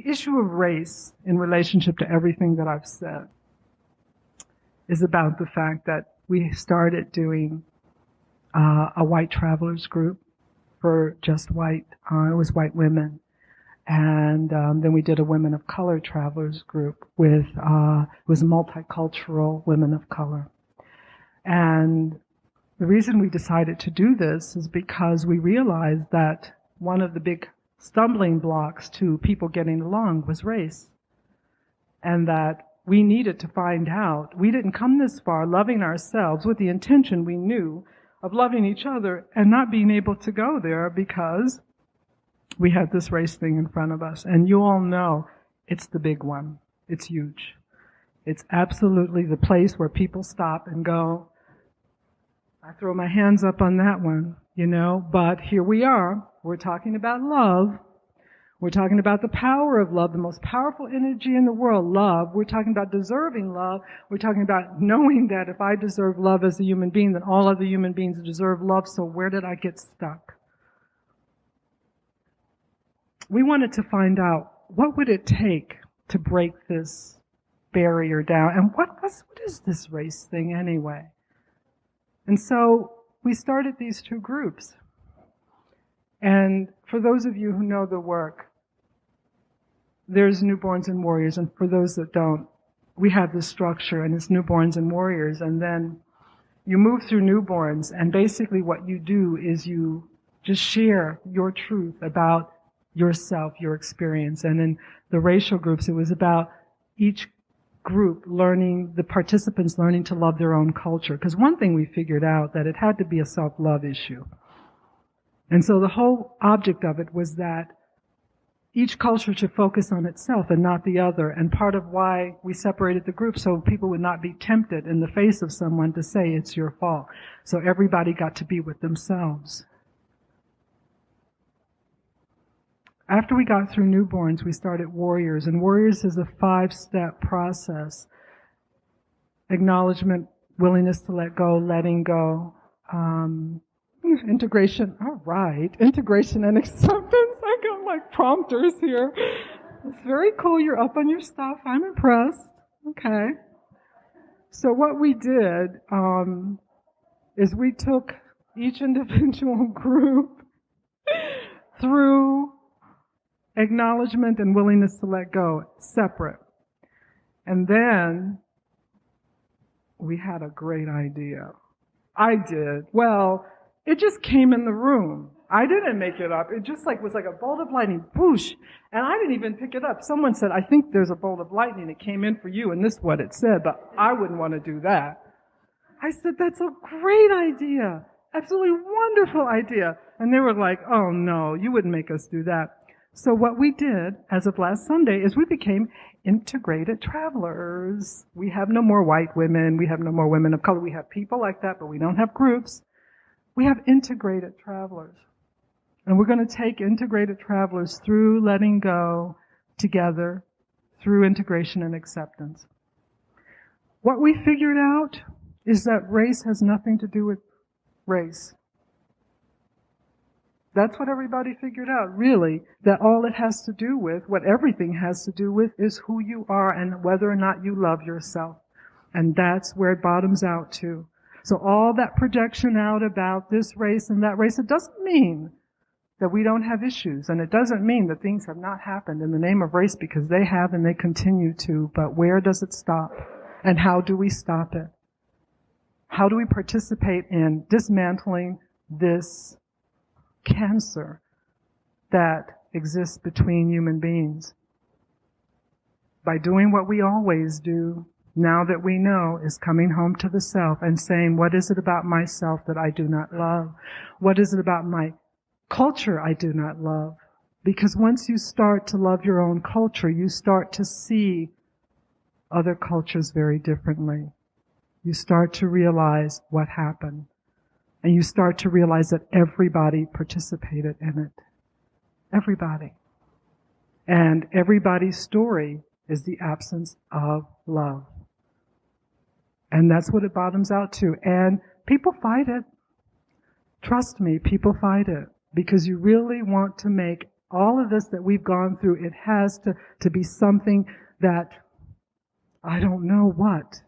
the issue of race in relationship to everything that I've said is about the fact that we started doing a white travelers group for just white, it was white women. And then we did a women of color travelers group with, it was multicultural women of color. And the reason we decided to do this is because we realized that one of the big stumbling blocks to people getting along was race. And that we needed to find out, we didn't come this far loving ourselves with the intention we knew of loving each other and not being able to go there because we had this race thing in front of us. And you all know it's the big one. It's huge. It's absolutely the place where people stop and go, I throw my hands up on that one, you know, but here we are. We're talking about love. We're talking about the power of love, the most powerful energy in the world, love. We're talking about deserving love. We're talking about knowing that if I deserve love as a human being, then all other human beings deserve love. So where did I get stuck? We wanted to find out what would it take to break this barrier down, and what is this race thing anyway? And so we started these two groups. And for those of you who know the work, there's newborns and warriors, and for those that don't, we have this structure, and it's newborns and warriors, and then you move through newborns, and basically what you do is you just share your truth about yourself, your experience. And in the racial groups, it was about each group learning, the participants learning to love their own culture. Because one thing we figured out, that it had to be a self-love issue. And so the whole object of it was that each culture should focus on itself and not the other. And part of why we separated the group, so people would not be tempted in the face of someone to say it's your fault. So everybody got to be with themselves. After we got through newborns, we started warriors. And warriors is a 5-step process. Acknowledgement, willingness to let go, letting go, integration, all right, integration and acceptance. I got like prompters here. It's very cool. You're up on your stuff. I'm impressed. Okay. So what we did is we took each individual group through acknowledgement and willingness to let go, separate. And then we had a great idea. I did. Well, it just came in the room. I didn't make it up. It just was like a bolt of lightning, whoosh. And I didn't even pick it up. Someone said, I think there's a bolt of lightning. It came in for you, and this is what it said, but I wouldn't want to do that. I said, that's a great idea. Absolutely wonderful idea. And they were like, oh no, you wouldn't make us do that. So what we did as of last Sunday is we became integrated travelers. We have no more white women. We have no more women of color. We have people like that, but we don't have groups. We have integrated travelers. And we're going to take integrated travelers through letting go together, through integration and acceptance. What we figured out is that race has nothing to do with race. That's what everybody figured out, really, that all it has to do with, what everything has to do with, is who you are and whether or not you love yourself. And that's where it bottoms out to. So all that projection out about this race and that race, it doesn't mean that we don't have issues. And it doesn't mean that things have not happened in the name of race, because they have and they continue to. But where does it stop? And how do we stop it? How do we participate in dismantling this cancer that exists between human beings? By doing what we always do, now that we know, is coming home to the self and saying, what is it about myself that I do not love? What is it about my culture I do not love? Because once you start to love your own culture, you start to see other cultures very differently. You start to realize what happened. And you start to realize that everybody participated in it. Everybody. And everybody's story is the absence of love. And that's what it bottoms out to. And people fight it. Trust me, people fight it. Because you really want to make all of this that we've gone through, it has to be something that, I don't know what.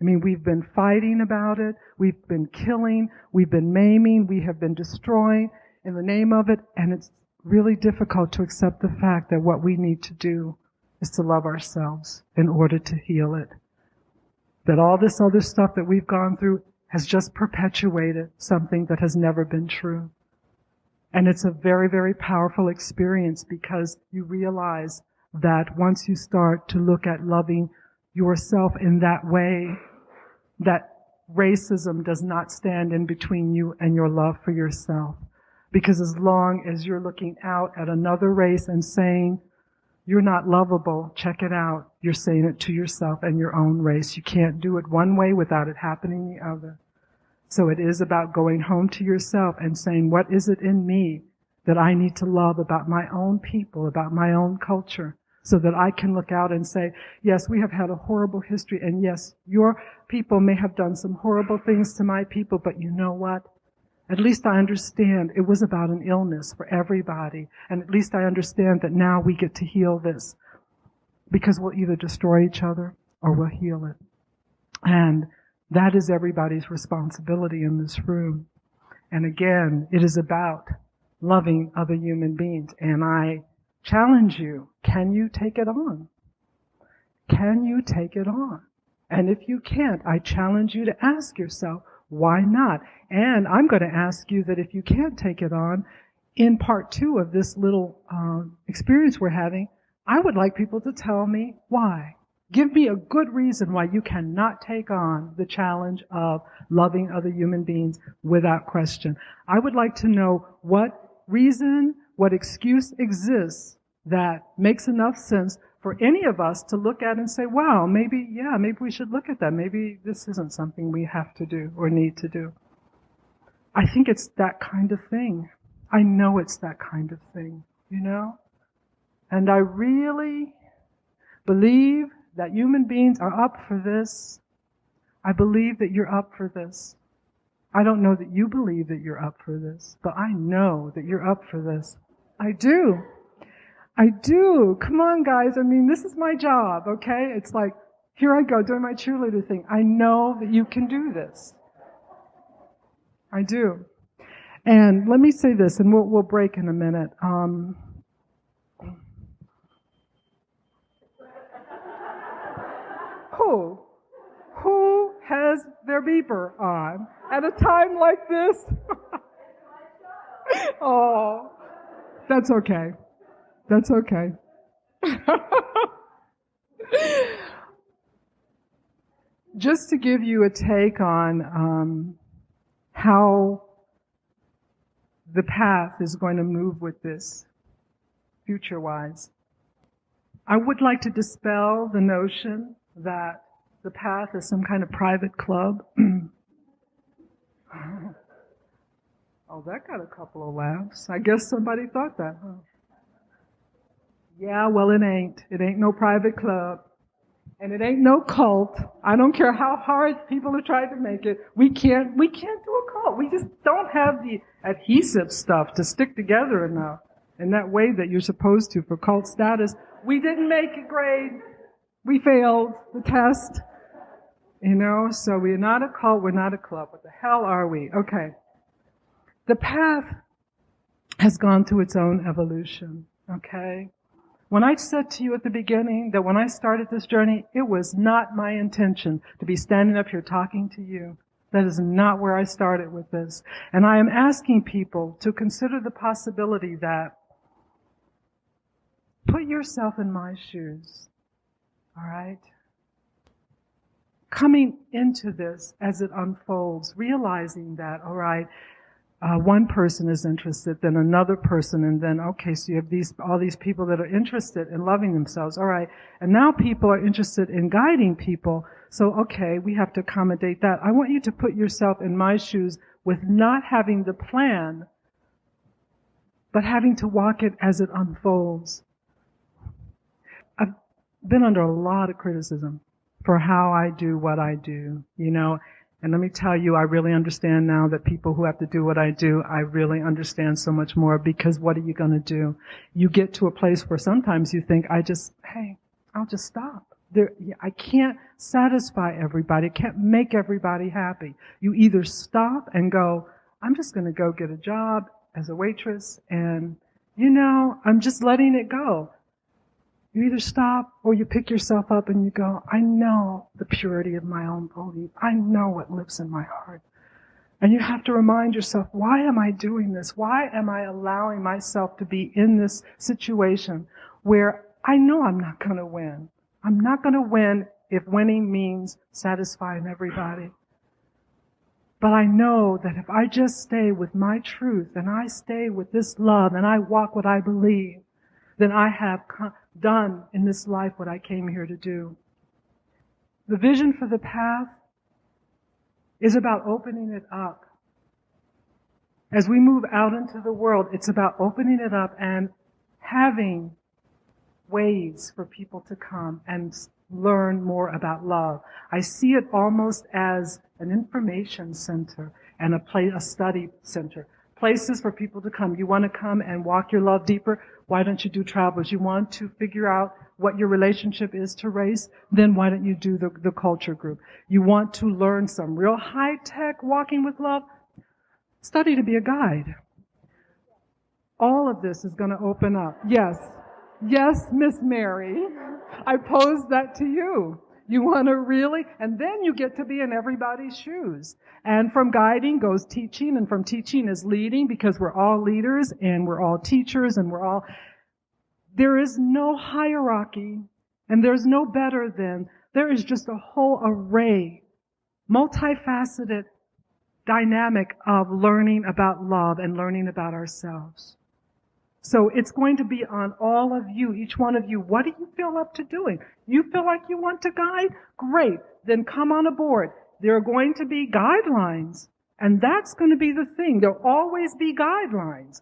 I mean, we've been fighting about it, we've been killing, we've been maiming, we have been destroying in the name of it, and it's really difficult to accept the fact that what we need to do is to love ourselves in order to heal it. That all this other stuff that we've gone through has just perpetuated something that has never been true. And it's a very, very powerful experience because you realize that once you start to look at loving yourself in that way, that racism does not stand in between you and your love for yourself. Because as long as you're looking out at another race and saying, you're not lovable, check it out, you're saying it to yourself and your own race. You can't do it one way without it happening the other. So it is about going home to yourself and saying, what is it in me that I need to love about my own people, about my own culture, so that I can look out and say, yes, we have had a horrible history, and yes, your people may have done some horrible things to my people, but you know what? At least I understand it was about an illness for everybody, and at least I understand that now we get to heal this, because we'll either destroy each other or we'll heal it. And that is everybody's responsibility in this room. And again, it is about loving other human beings. And I challenge you, can you take it on? Can you take it on? And if you can't, I challenge you to ask yourself, why not? And I'm going to ask you that if you can't take it on, in part 2 of this little experience we're having, I would like people to tell me why. Give me a good reason why you cannot take on the challenge of loving other human beings without question. I would like to know what reason, what excuse exists that makes enough sense for any of us to look at and say, wow, maybe we should look at that. Maybe this isn't something we have to do or need to do. I think it's that kind of thing. I know it's that kind of thing, you know? And I really believe that human beings are up for this. I believe that you're up for this. I don't know that you believe that you're up for this, but I know that you're up for this. I do. I do. Come on, guys. I mean, this is my job, okay? It's like, here I go doing my cheerleader thing. I know that you can do this. I do. And let me say this, and we'll break in a minute. Who has their beeper on at a time like this? Oh, that's okay. That's okay. Just to give you a take on how the path is going to move with this, future-wise. I would like to dispel the notion that the path is some kind of private club. Oh, that got a couple of laughs. I guess somebody thought that, huh? Yeah, well, it ain't. It ain't no private club. And it ain't no cult. I don't care how hard people have tried to make it. We can't do a cult. We just don't have the adhesive stuff to stick together enough in that way that you're supposed to for cult status. We didn't make a grade. We failed the test. You know, so we're not a cult, we're not a club. What the hell are we? Okay. The path has gone through its own evolution, okay? When I said to you at the beginning that when I started this journey, it was not my intention to be standing up here talking to you. That is not where I started with this. And I am asking people to consider the possibility that put yourself in my shoes, all right? Coming into this as it unfolds, realizing that, all right, one person is interested, then another person, and then, okay, so you have all these people that are interested in loving themselves, all right, and now people are interested in guiding people, so okay, we have to accommodate that. I want you to put yourself in my shoes with not having the plan, but having to walk it as it unfolds. I've been under a lot of criticism for how I do what I do, you know, And let me tell you, I really understand now that people who have to do what I do, I really understand so much more, because what are you going to do? You get to a place where sometimes you think, I'll just stop. I can't satisfy everybody. I can't make everybody happy. You either stop and go, I'm just going to go get a job as a waitress, and, I'm just letting it go. You either stop or you pick yourself up and you go, I know the purity of my own belief. I know what lives in my heart. And you have to remind yourself, why am I doing this? Why am I allowing myself to be in this situation where I know I'm not going to win? I'm not going to win if winning means satisfying everybody. But I know that if I just stay with my truth and I stay with this love and I walk what I believe, then I have done in this life what I came here to do. The vision for the path is about opening it up. As we move out into the world, it's about opening it up and having ways for people to come and learn more about love. I see it almost as an information center and a study center. Places for people to come. You want to come and walk your love deeper? Why don't you do travels? You want to figure out what your relationship is to race? Then why don't you do the culture group? You want to learn some real high-tech walking with love? Study to be a guide. All of this is going to open up. Yes, Miss Mary, I posed that to you. You want to really, and then you get to be in everybody's shoes. And from guiding goes teaching, and from teaching is leading, because we're all leaders and we're all teachers and there is no hierarchy and there's no better than, there is just a whole array, multifaceted dynamic of learning about love and learning about ourselves. So it's going to be on all of you, each one of you. What do you feel up to doing? You feel like you want to guide? Great. Then come on aboard. There are going to be guidelines. And that's going to be the thing. There'll always be guidelines.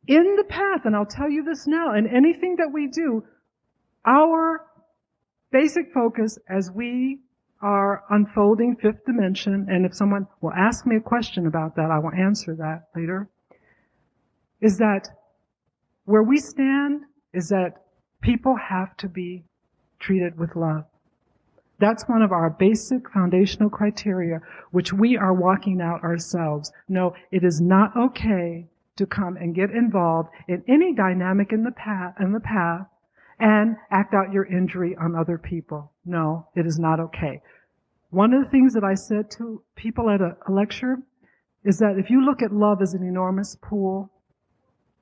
In the path, and I'll tell you this now, in anything that we do, our basic focus as we are unfolding fifth dimension, and if someone will ask me a question about that, I will answer that later, is that where we stand is that people have to be treated with love. That's one of our basic foundational criteria, which we are walking out ourselves. No, it is not okay to come and get involved in any dynamic in the path and act out your injury on other people. No, it is not okay. One of the things that I said to people at a lecture is that if you look at love as an enormous pool,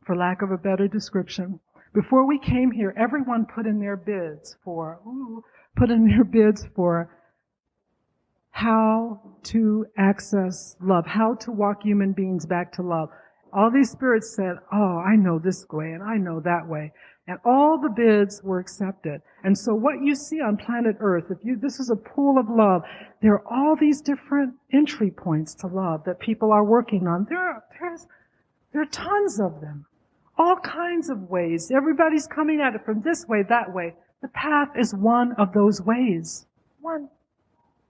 for lack of a better description, before we came here, everyone put in their bids for how to access love, how to walk human beings back to love. All these spirits said, oh, I know this way and I know that way. And all the bids were accepted. And so what you see on planet Earth, this is a pool of love, there are all these different entry points to love that people are working on. There are tons of them. All kinds of ways. Everybody's coming at it from this way, that way. The path is one of those ways. One.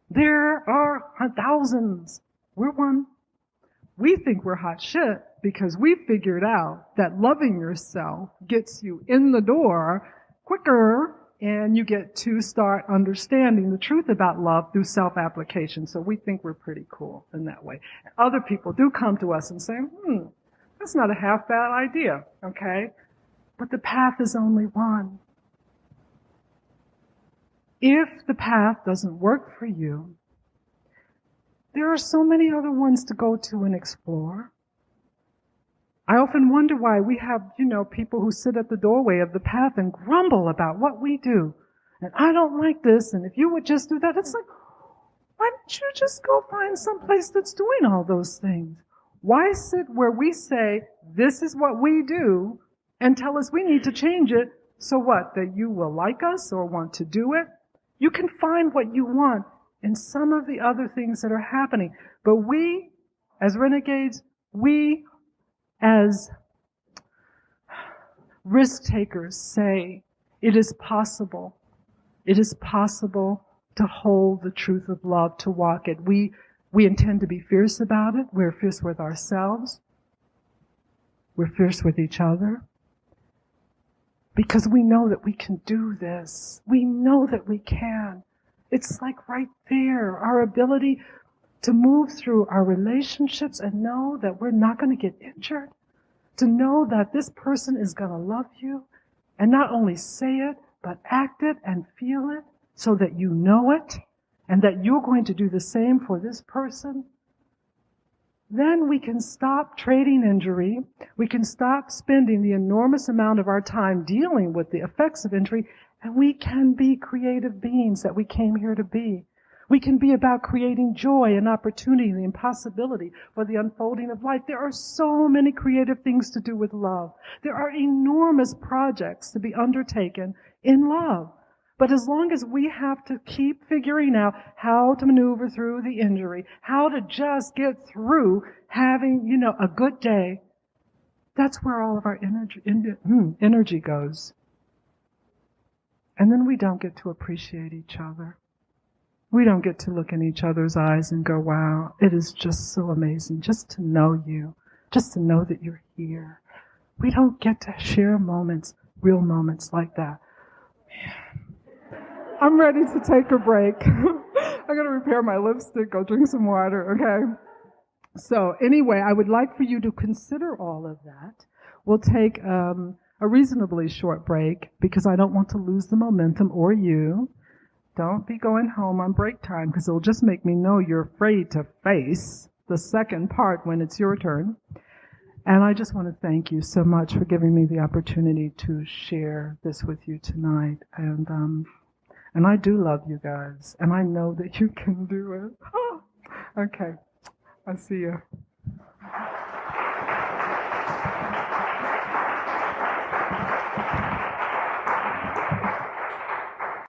There are thousands. We're one. We think we're hot shit because we figured out that loving yourself gets you in the door quicker, and you get to start understanding the truth about love through self-application. So we think we're pretty cool in that way. Other people do come to us and say, that's not a half bad idea, okay? But the path is only one. If the path doesn't work for you, there are so many other ones to go to and explore. I often wonder why we have, people who sit at the doorway of the path and grumble about what we do. And I don't like this, and if you would just do that, it's like, why don't you just go find some place that's doing all those things? Why sit where we say, this is what we do, and tell us we need to change it, so what, that you will like us or want to do it? You can find what you want in some of the other things that are happening. But we, as renegades, we, as risk takers, say, it is possible. It is possible to hold the truth of love, to walk it. We We intend to be fierce about it. We're fierce with ourselves. We're fierce with each other. Because we know that we can do this. We know that we can. It's like right there, our ability to move through our relationships and know that we're not going to get injured. To know that this person is going to love you and not only say it, but act it and feel it so that you know it and that you're going to do the same for this person. Then we can stop trading injury. We can stop spending the enormous amount of our time dealing with the effects of injury, and we can be creative beings that we came here to be. We can be about creating joy and opportunity and possibility for the unfolding of life. There are so many creative things to do with love. There are enormous projects to be undertaken in love. But as long as we have to keep figuring out how to maneuver through the injury, how to just get through having, a good day, that's where all of our energy goes. And then we don't get to appreciate each other. We don't get to look in each other's eyes and go, wow, it is just so amazing just to know you, just to know that you're here. We don't get to share moments, real moments like that. I'm ready to take a break. I gotta repair my lipstick, go drink some water, okay? So anyway, I would like for you to consider all of that. We'll take a reasonably short break because I don't want to lose the momentum or you. Don't be going home on break time because it'll just make me know you're afraid to face the second part when it's your turn. And I just want to thank you so much for giving me the opportunity to share this with you tonight. And I do love you guys, and I know that you can do it. Okay, I'll see you.